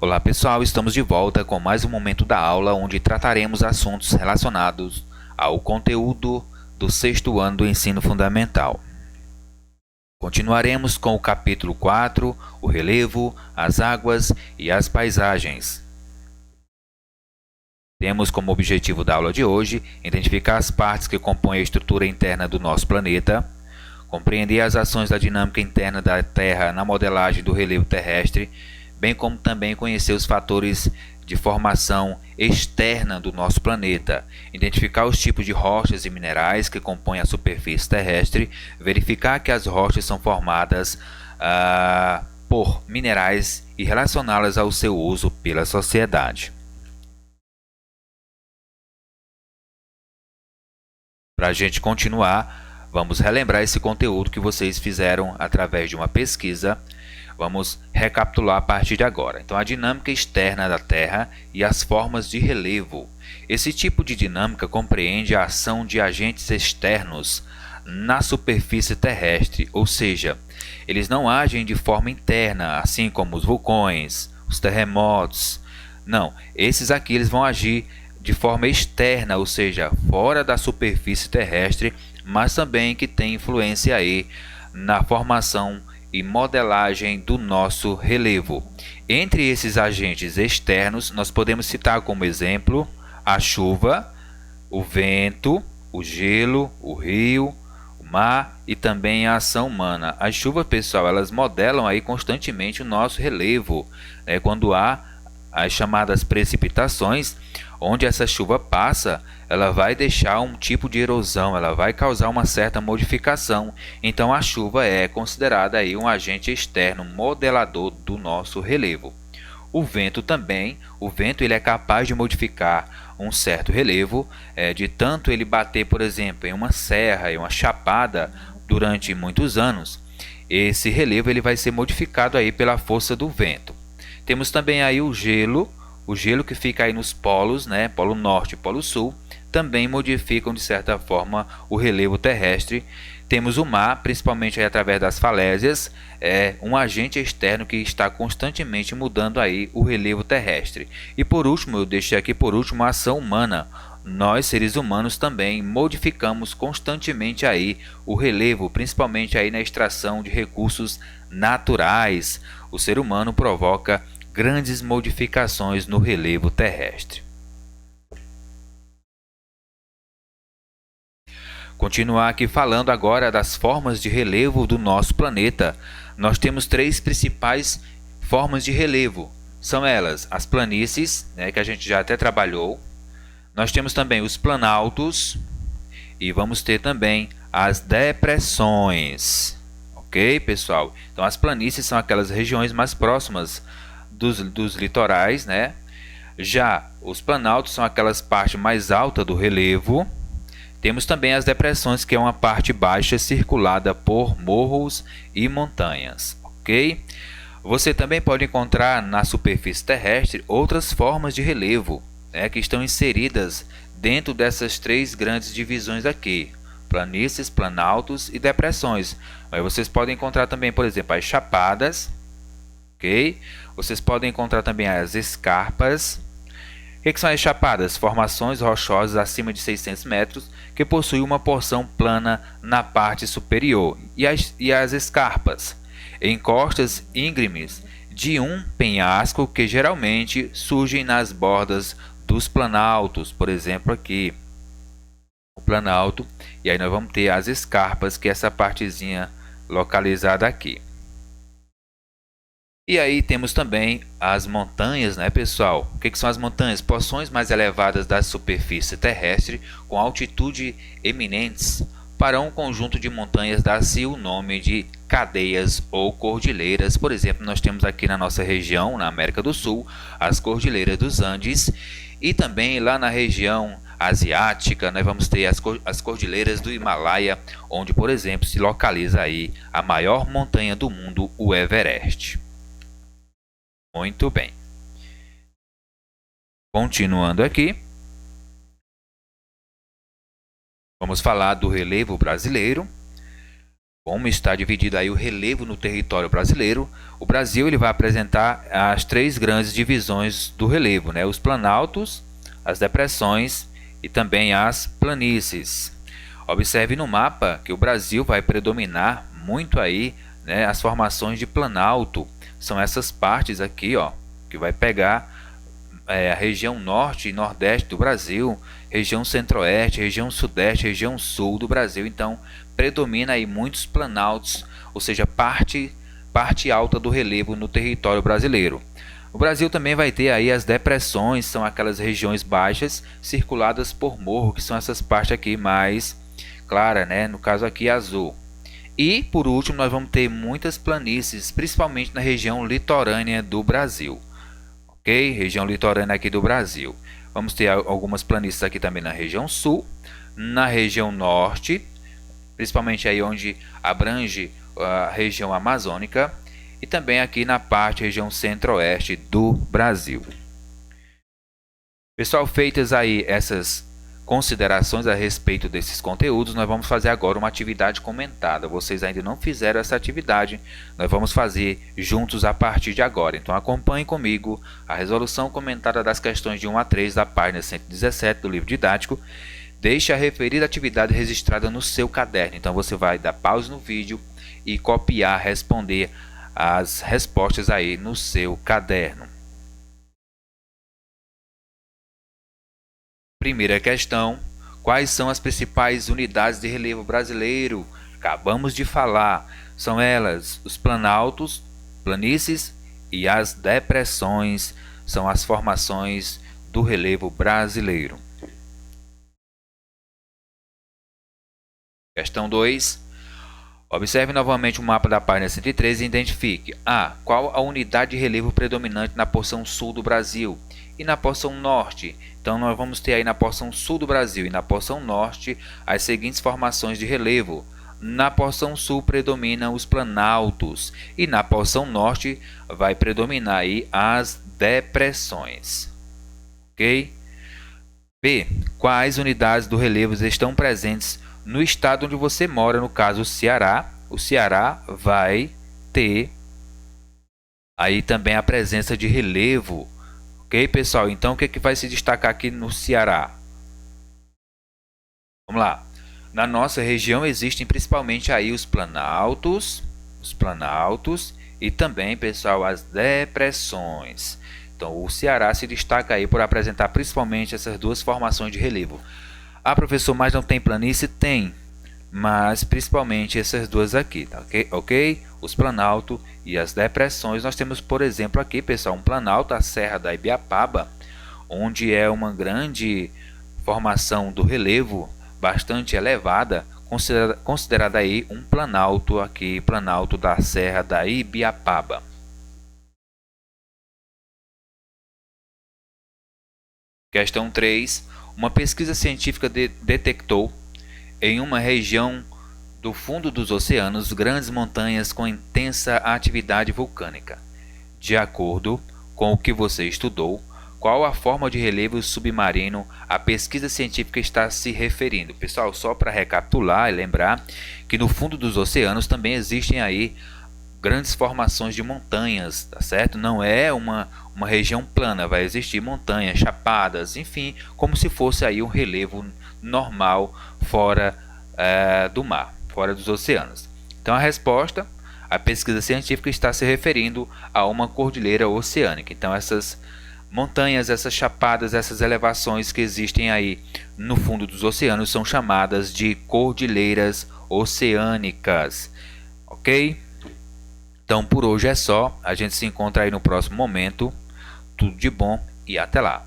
Olá pessoal, estamos de volta com mais um momento da aula onde trataremos assuntos relacionados ao conteúdo do sexto ano do ensino fundamental. Continuaremos com o capítulo 4, o relevo, as águas e as paisagens. Temos como objetivo da aula de hoje identificar as partes que compõem a estrutura interna do nosso planeta, compreender as ações da dinâmica interna da Terra na modelagem do relevo terrestre, bem como também conhecer os fatores de formação externa do nosso planeta, identificar os tipos de rochas e minerais que compõem a superfície terrestre, verificar que as rochas são formadas por minerais e relacioná-las ao seu uso pela sociedade. Para a gente continuar, vamos relembrar esse conteúdo que vocês fizeram através de uma pesquisa. Vamos recapitular a partir de agora. Então, a dinâmica externa da Terra e as formas de relevo. Esse tipo de dinâmica compreende a ação de agentes externos na superfície terrestre, ou seja, eles não agem de forma interna, assim como os vulcões, os terremotos. Não, esses aqui eles vão agir de forma externa, ou seja, fora da superfície terrestre, mas também que tem influência aí na formação e modelagem do nosso relevo. Entre esses agentes externos, nós podemos citar como exemplo a chuva, o vento, o gelo, o rio, o mar e também a ação humana. As chuvas, pessoal, elas modelam aí constantemente o nosso relevo, né? Quando há as chamadas precipitações, onde essa chuva passa, ela vai deixar um tipo de erosão, ela vai causar uma certa modificação. Então a chuva é considerada aí um agente externo modelador do nosso relevo. O vento também, ele é capaz de modificar um certo relevo, de tanto ele bater, por exemplo, em uma serra, em uma chapada durante muitos anos. Esse relevo ele vai ser modificado aí pela força do vento. Temos também aí o gelo que fica aí nos polos, né? Polo Norte e Polo Sul, também modificam de certa forma o relevo terrestre. Temos o mar, principalmente aí através das falésias, um agente externo que está constantemente mudando aí o relevo terrestre. E por último, eu deixei aqui por último a ação humana. Nós, seres humanos, também modificamos constantemente aí o relevo, principalmente aí na extração de recursos naturais. O ser humano provoca grandes modificações no relevo terrestre. Continuar aqui falando agora das formas de relevo do nosso planeta. Nós temos três principais formas de relevo. São elas as planícies, né, que a gente já até trabalhou. Nós temos também os planaltos e vamos ter também as depressões. Ok, pessoal? Então, as planícies são aquelas regiões mais próximas dos litorais, né? Já os planaltos são aquelas partes mais altas do relevo. Temos também as depressões, que é uma parte baixa circulada por morros e montanhas, ok? Você também pode encontrar na superfície terrestre outras formas de relevo, né, que estão inseridas dentro dessas três grandes divisões aqui: planícies, planaltos e depressões. Aí vocês podem encontrar também, por exemplo, as chapadas, ok? Vocês podem encontrar também as escarpas. O que são as chapadas? Formações rochosas acima de 600 metros que possuem uma porção plana na parte superior. E as escarpas? Encostas íngremes de um penhasco que geralmente surgem nas bordas dos planaltos. Por exemplo, aqui o planalto. E aí nós vamos ter as escarpas, que é essa partezinha localizada aqui. E aí temos também as montanhas, né, pessoal? O que são as montanhas? Porções mais elevadas da superfície terrestre com altitude eminentes. Para um conjunto de montanhas dá-se o nome de cadeias ou cordilheiras. Por exemplo, nós temos aqui na nossa região, na América do Sul, as cordilheiras dos Andes. E também lá na região asiática, nós vamos ter as cordilheiras do Himalaia, onde, por exemplo, se localiza aí a maior montanha do mundo, o Everest. Muito bem. Continuando aqui, vamos falar do relevo brasileiro. Como está dividido aí o relevo no território brasileiro, o Brasil ele vai apresentar as três grandes divisões do relevo, né? Os planaltos, as depressões e também as planícies. Observe no mapa que o Brasil vai predominar muito aí, né, as formações de planalto. São essas partes aqui, ó, que vai pegar a região norte e nordeste do Brasil, região centro-oeste, região sudeste, região sul do Brasil. Então predomina aí muitos planaltos, ou seja, parte alta do relevo no território brasileiro. O Brasil também vai ter aí as depressões, são aquelas regiões baixas circuladas por morro, que são essas partes aqui mais clara, né? No caso aqui azul. E por último nós vamos ter muitas planícies, principalmente na região litorânea do Brasil. Ok? Região litorânea aqui do Brasil. Vamos ter algumas planícies aqui também na região sul, na região norte, principalmente aí onde abrange a região amazônica, e também aqui na região centro-oeste do Brasil. Pessoal, feitas aí essas considerações a respeito desses conteúdos, nós vamos fazer agora uma atividade comentada. Vocês ainda não fizeram essa atividade, nós vamos fazer juntos a partir de agora. Então acompanhe comigo a resolução comentada das questões de 1 a 3 da página 117 do livro didático. Deixe a referida atividade registrada no seu caderno. Então você vai dar pause no vídeo e copiar, responder as respostas aí no seu caderno. Primeira questão: quais são as principais unidades de relevo brasileiro? Acabamos de falar, são elas os planaltos, planícies e as depressões, são as formações do relevo brasileiro. Questão 2. Observe novamente o mapa da página 113 e identifique: A. Qual a unidade de relevo predominante na porção sul do Brasil e na porção norte? Então nós vamos ter aí na porção sul do Brasil e na porção norte as seguintes formações de relevo. Na porção sul predominam os planaltos e na porção norte vai predominar aí as depressões. Ok? B. Quais unidades do relevo estão presentes no estado onde você mora, no caso o Ceará? O Ceará vai ter aí também a presença de relevo. Ok, pessoal? Então o que vai se destacar aqui no Ceará? Vamos lá. Na nossa região existem principalmente aí os planaltos e também, pessoal, as depressões. Então o Ceará se destaca aí por apresentar principalmente essas duas formações de relevo. Ah, professor, mas não tem planície? Tem, mas principalmente essas duas aqui, tá? Ok? Os planaltos e as depressões. Nós temos, por exemplo, aqui, pessoal, um planalto, a Serra da Ibiapaba, onde é uma grande formação do relevo, bastante elevada, considerada aí um planalto aqui, planalto da Serra da Ibiapaba. Questão 3. Uma pesquisa científica detectou em uma região do fundo dos oceanos grandes montanhas com intensa atividade vulcânica. De acordo com o que você estudou, qual a forma de relevo submarino a pesquisa científica está se referindo? Pessoal, só para recapitular e lembrar que no fundo dos oceanos também existem aí grandes formações de montanhas, tá certo? Não é uma região plana, vai existir montanhas, chapadas, enfim, como se fosse aí um relevo normal fora do mar, fora dos oceanos. Então a resposta, a pesquisa científica está se referindo a uma cordilheira oceânica. Então essas montanhas, essas chapadas, essas elevações que existem aí no fundo dos oceanos são chamadas de cordilheiras oceânicas, ok? Então por hoje é só, a gente se encontra aí no próximo momento. Tudo de bom e até lá!